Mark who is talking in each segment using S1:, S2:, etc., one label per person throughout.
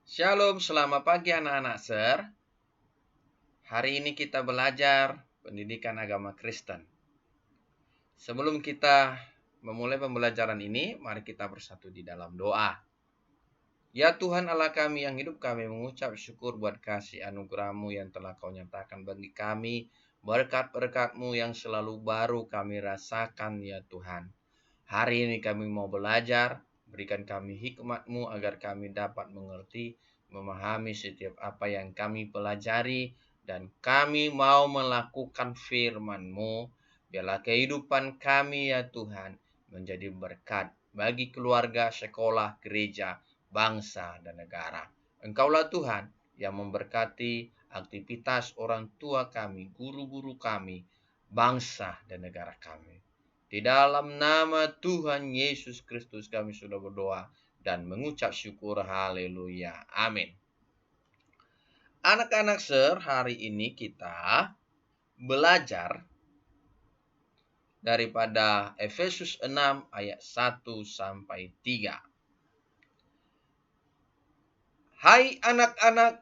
S1: Shalom, selamat pagi anak-anak Ser. Hari ini kita belajar pendidikan agama Kristen. Sebelum kita memulai pembelajaran ini, mari kita bersatu di dalam doa. Ya Tuhan Allah kami yang hidup, kami mengucap syukur buat kasih anugerah-Mu yang telah Kau nyatakan bagi kami. Berkat-berkat-Mu yang selalu baru kami rasakan ya Tuhan. Hari ini kami mau belajar, berikan kami hikmat-Mu agar kami dapat mengerti, memahami setiap apa yang kami pelajari, dan kami mau melakukan firman-Mu. Biarlah kehidupan kami ya Tuhan menjadi berkat bagi keluarga, sekolah, gereja, bangsa, dan negara. Engkaulah Tuhan yang memberkati aktivitas orang tua kami, guru-guru kami, bangsa, dan negara kami. Di dalam nama Tuhan Yesus Kristus kami sudah berdoa dan mengucap syukur. Haleluya. Amin. Anak-anak Ser, hari ini kita belajar daripada Efesus 6 ayat 1 sampai 3. Hai anak-anak,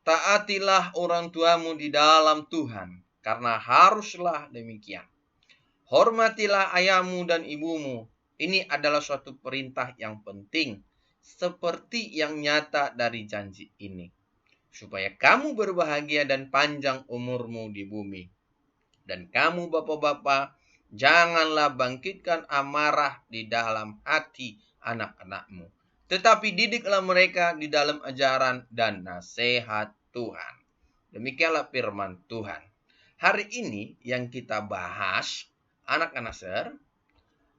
S1: taatilah orang tuamu di dalam Tuhan, karena haruslah demikian. Hormatilah ayahmu dan ibumu. Ini adalah suatu perintah yang penting, seperti yang nyata dari janji ini, supaya kamu berbahagia dan panjang umurmu di bumi. Dan kamu bapak-bapak, janganlah bangkitkan amarah di dalam hati anak-anakmu, tetapi didiklah mereka di dalam ajaran dan nasihat Tuhan. Demikianlah firman Tuhan. Hari ini yang kita bahas, anak-anak Ser,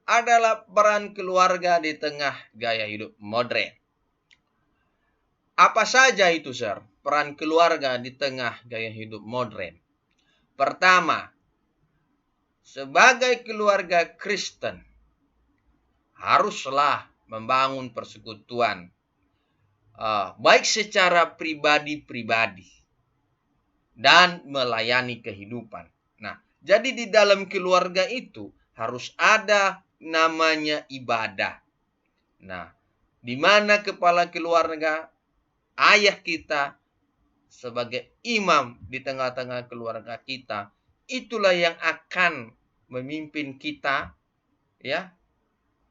S1: adalah peran keluarga di tengah gaya hidup modern. Apa saja itu, Ser? Peran keluarga di tengah gaya hidup modern. Pertama, sebagai keluarga Kristen, haruslah membangun persekutuan, baik secara pribadi-pribadi dan melayani kehidupan. Nah, jadi di dalam keluarga itu harus ada namanya ibadah. Nah, di mana kepala keluarga, ayah kita sebagai imam di tengah-tengah keluarga kita, itulah yang akan memimpin kita, ya,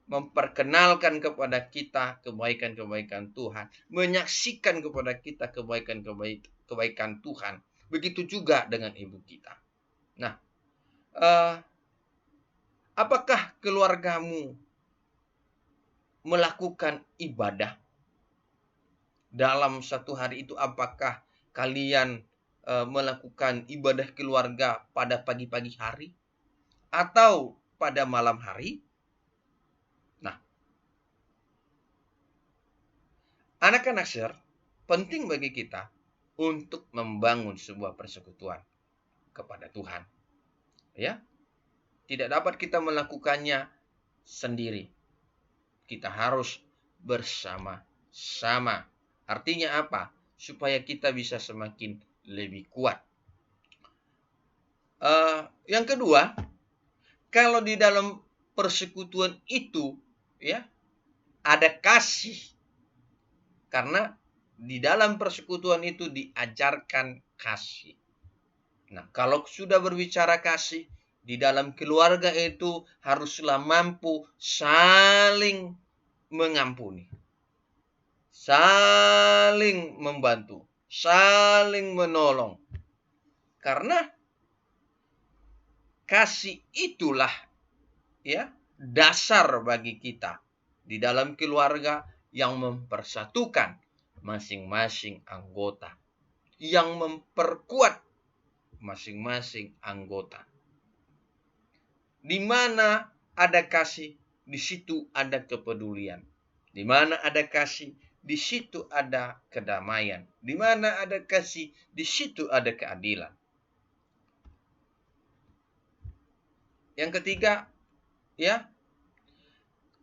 S1: memperkenalkan kepada kita kebaikan-kebaikan Tuhan, menyaksikan kepada kita kebaikan Tuhan. Begitu juga dengan ibu kita. Nah, apakah keluargamu melakukan ibadah dalam satu hari itu? Apakah kalian melakukan ibadah keluarga pada pagi-pagi hari atau pada malam hari? Nah, anak-anak Ser, penting bagi kita untuk membangun sebuah persekutuan kepada Tuhan. Ya, tidak dapat kita melakukannya sendiri. Kita harus bersama-sama. Artinya apa? Supaya kita bisa semakin lebih kuat. Yang kedua, kalau di dalam persekutuan itu, ya, ada kasih. Karena di dalam persekutuan itu diajarkan kasih. Nah, kalau sudah berbicara kasih, di dalam keluarga itu haruslah mampu saling mengampuni, saling membantu, saling menolong. Karena kasih itulah, ya, dasar bagi kita di dalam keluarga yang mempersatukan masing-masing anggota, yang memperkuat masing-masing anggota. Di mana ada kasih, di situ ada kepedulian. Di mana ada kasih, di situ ada kedamaian. Di mana ada kasih, di situ ada keadilan. Yang ketiga, ya,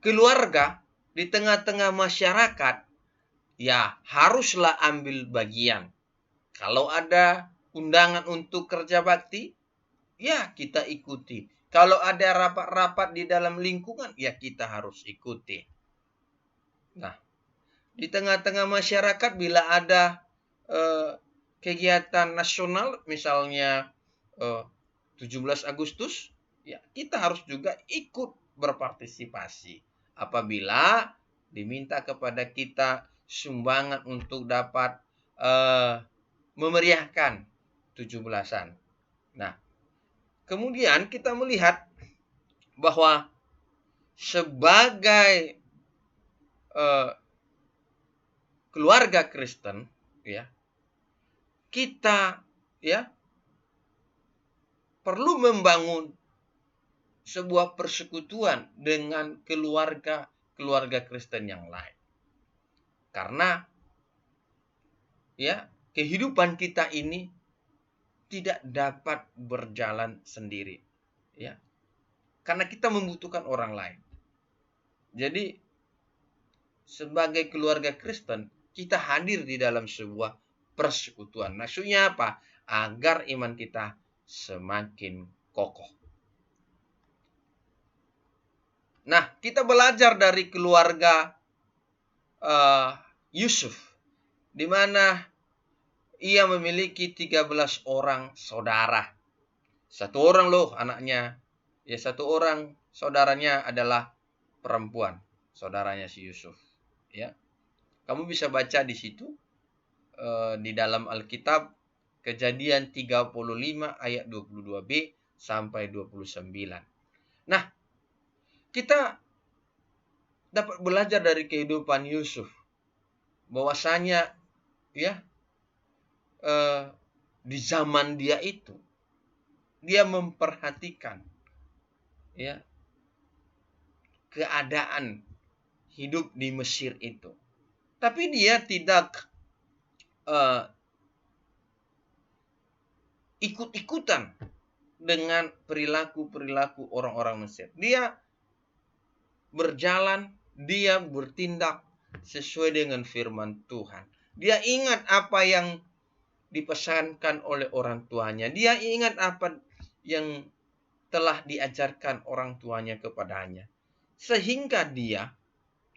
S1: keluarga di tengah-tengah masyarakat, ya, haruslah ambil bagian. Kalau ada undangan untuk kerja bakti, ya, kita ikuti. Kalau ada rapat-rapat di dalam lingkungan, ya, kita harus ikuti. Nah, Di tengah-tengah masyarakat bila ada kegiatan nasional, misalnya 17 Agustus, ya kita harus juga ikut berpartisipasi. Apabila diminta kepada kita sumbangan untuk dapat memeriahkan 17-an. Nah, kemudian kita melihat bahwa sebagai keluarga Kristen, ya, kita ya perlu membangun sebuah persekutuan dengan keluarga Kristen yang lain. Karena ya, kehidupan kita ini tidak dapat berjalan sendiri, ya. Karena kita membutuhkan orang lain. Jadi sebagai keluarga Kristen, kita hadir di dalam sebuah persekutuan. Maksudnya apa? Agar iman kita semakin kokoh. Nah, kita belajar dari keluarga Yusuf, di mana ia memiliki 13 orang saudara. Satu orang loh anaknya. Ya, satu orang saudaranya adalah perempuan, saudaranya si Yusuf. Ya, kamu bisa baca di situ di dalam Alkitab, Kejadian 35 ayat 22b sampai 29. Nah, kita dapat belajar dari kehidupan Yusuf bahwasanya ya di zaman dia itu dia memperhatikan ya keadaan hidup di Mesir itu. Tapi dia tidak ikut-ikutan dengan perilaku-perilaku orang-orang Mesir. Dia berjalan, dia bertindak sesuai dengan firman Tuhan. Dia ingat apa yang dipesankan oleh orang tuanya. Dia ingat apa yang telah diajarkan orang tuanya kepadanya. Sehingga dia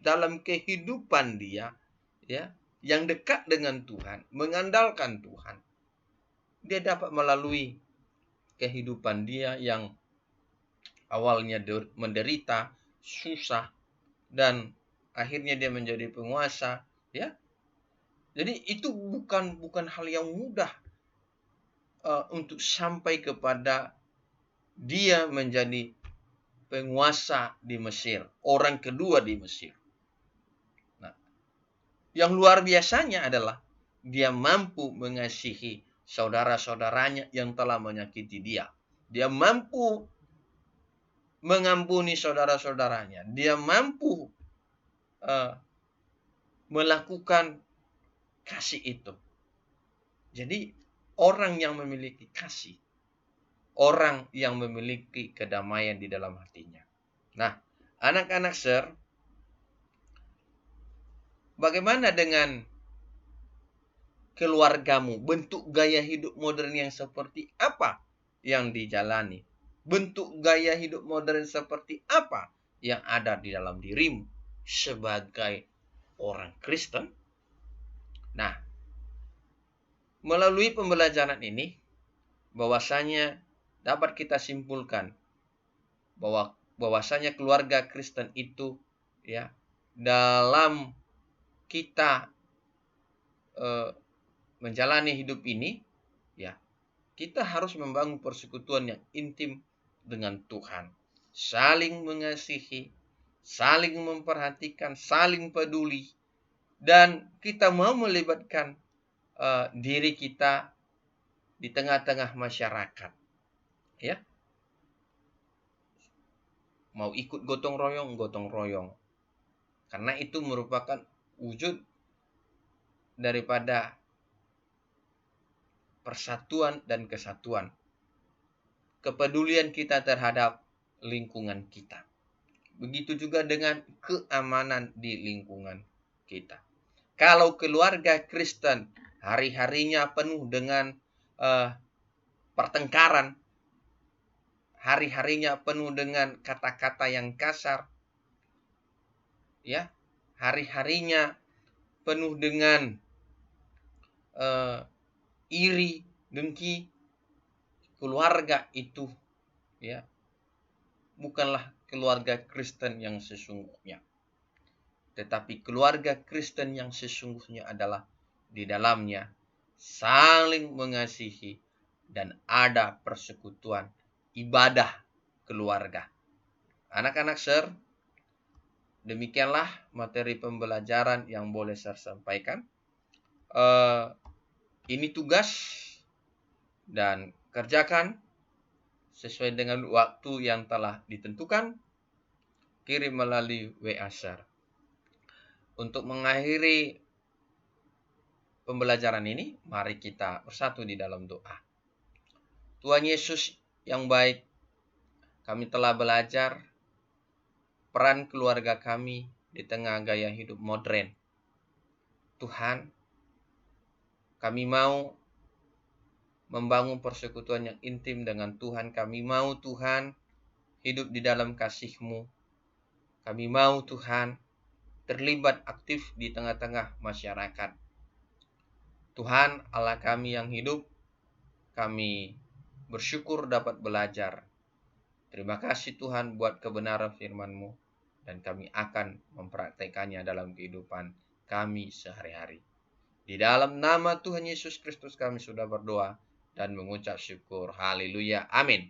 S1: dalam kehidupan dia ya yang dekat dengan Tuhan, mengandalkan Tuhan, dia dapat melalui kehidupan dia yang awalnya menderita, susah, dan akhirnya dia menjadi penguasa, ya. Jadi itu bukan hal yang mudah untuk sampai kepada dia menjadi penguasa di Mesir, orang kedua di Mesir. Nah, yang luar biasanya adalah dia mampu mengasihi saudara-saudaranya yang telah menyakiti dia. Dia mampu mengampuni saudara-saudaranya. Dia mampu melakukan kasih itu. Jadi orang yang memiliki kasih, orang yang memiliki kedamaian di dalam hatinya. Nah, anak-anak Sir, bagaimana dengan keluargamu? Bentuk gaya hidup modern yang seperti apa yang dijalani? Bentuk gaya hidup modern seperti apa yang ada di dalam dirimu sebagai orang Kristen? Nah, melalui pembelajaran ini, bahwasanya dapat kita simpulkan bahwasanya keluarga Kristen itu ya dalam kita menjalani hidup ini ya kita harus membangun persekutuan yang intim dengan Tuhan, saling mengasihi, saling memperhatikan, saling peduli, dan kita mau melibatkan diri kita di tengah-tengah masyarakat, ya. Mau ikut gotong royong, karena itu merupakan wujud daripada persatuan dan kesatuan, kepedulian kita terhadap lingkungan kita. Begitu juga dengan keamanan di lingkungan kita. Kalau keluarga Kristen hari-harinya penuh dengan pertengkaran, hari-harinya penuh dengan kata-kata yang kasar, ya, hari-harinya penuh dengan iri, dengki, keluarga itu ya bukanlah keluarga Kristen yang sesungguhnya. Tetapi keluarga Kristen yang sesungguhnya adalah di dalamnya saling mengasihi dan ada persekutuan ibadah keluarga. Anak-anak Sir, demikianlah materi pembelajaran yang boleh saya sampaikan. Ini tugas dan kerjakan sesuai dengan waktu yang telah ditentukan. Kirim melalui WA Sir. Untuk mengakhiri pembelajaran ini, mari kita bersatu di dalam doa. Tuhan Yesus yang baik, kami telah belajar peran keluarga kami di tengah gaya hidup modern. Tuhan, kami mau membangun persekutuan yang intim dengan Tuhan. Kami mau Tuhan hidup di dalam kasih-Mu. Kami mau Tuhan terlibat aktif di tengah-tengah masyarakat. Tuhan Allah kami yang hidup, kami bersyukur dapat belajar. Terima kasih Tuhan buat kebenaran firman-Mu, dan kami akan mempraktekannya dalam kehidupan kami sehari-hari. Di dalam nama Tuhan Yesus Kristus kami sudah berdoa dan mengucap syukur. Haleluya. Amin.